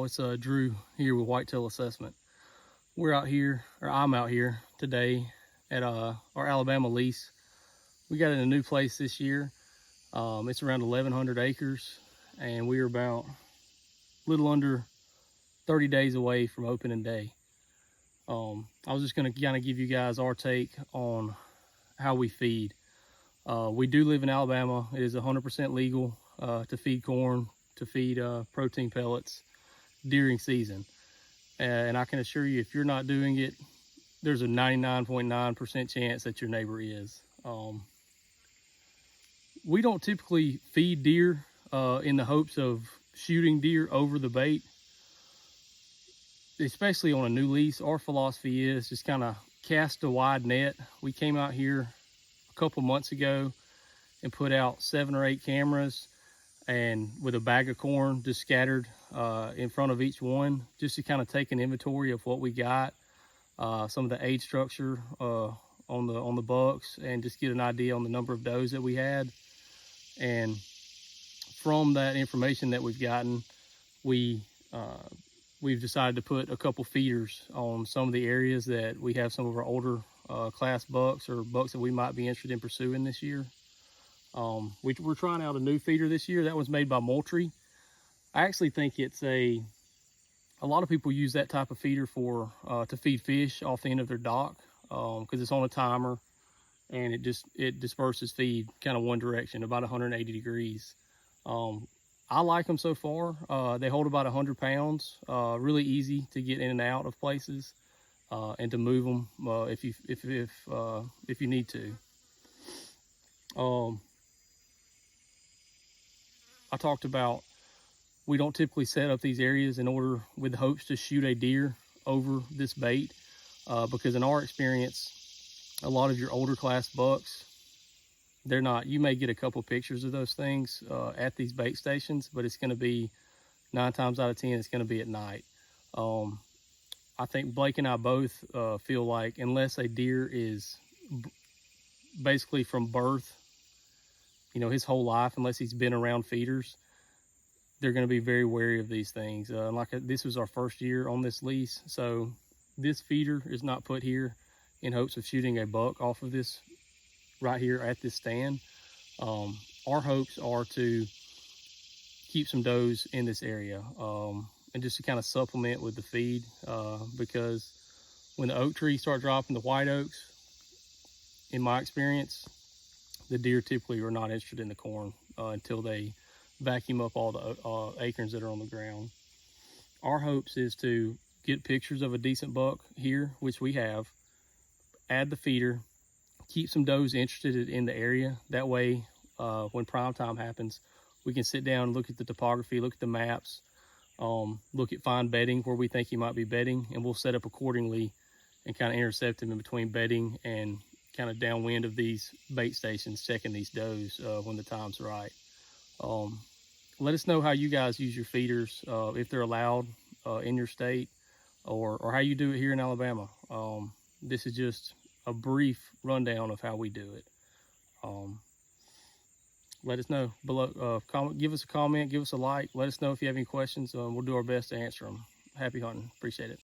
y'all, it's Drew here with Whitetail Assessment. We're out here, or I'm out here today at our Alabama lease. We got in a new place this year. It's around 1,100 acres, and we are about a little under 30 days away from opening day. I was just going to kind of give you guys our take on how we feed. We do live in Alabama. It is 100% legal to feed corn, to feed protein pellets during season. And I can assure you, if you're not doing it, there's a 99.9% chance that your neighbor is. We don't typically feed deer in the hopes of shooting deer over the bait, especially on a new lease. Our philosophy is just kind of cast a wide net. We came out here a couple months ago and put out 7 or 8 cameras, and with a bag of corn just scattered in front of each one, just to kind of take an inventory of what we got, some of the age structure on the bucks, and just get an idea on the number of does that we had. And from that information that we've gotten, we've decided to put a couple feeders on some of the areas that we have some of our older class bucks, or bucks that we might be interested in pursuing this year. We're trying out a new feeder this year. That one's made by Moultrie. I actually think it's a lot of people use that type of feeder for to feed fish off the end of their dock, because it's on a timer, and it disperses feed kind of one direction, about 180 degrees. I like them so far. They hold about 100 pounds, really easy to get in and out of places, and to move them if you need to. I talked about, we don't typically set up these areas in order with hopes to shoot a deer over this bait, because in our experience, a lot of your older class bucks, they're not, you may get a couple pictures of those things at these bait stations, but it's going to be 9 times out of 10, it's going to be at night. I think Blake and I both feel like, unless a deer is basically from birth, his whole life, unless he's been around feeders, they're going to be very wary of these things. This was our first year on this lease, so this feeder is not put here in hopes of shooting a buck off of this right here at this stand. Our hopes are to keep some does in this area, and just to kind of supplement with the feed, because when the oak trees start dropping the white oaks, in my experience, the deer typically are not interested in the corn until they vacuum up all the acorns that are on the ground. Our hopes is to get pictures of a decent buck here, which we have, add the feeder, keep some does interested in the area. That way, when prime time happens, we can sit down and look at the topography, look at the maps, look at fine bedding where we think he might be bedding, and we'll set up accordingly and kind of intercept him in between bedding and kind of downwind of these bait stations, checking these does when the time's right. Let us know how you guys use your feeders, if they're allowed in your state, or how you do it here in Alabama. This is just a brief rundown of how we do it. Let us know below. Give us a comment, give us a like. Let us know if you have any questions. We'll do our best to answer them. Happy hunting. Appreciate it.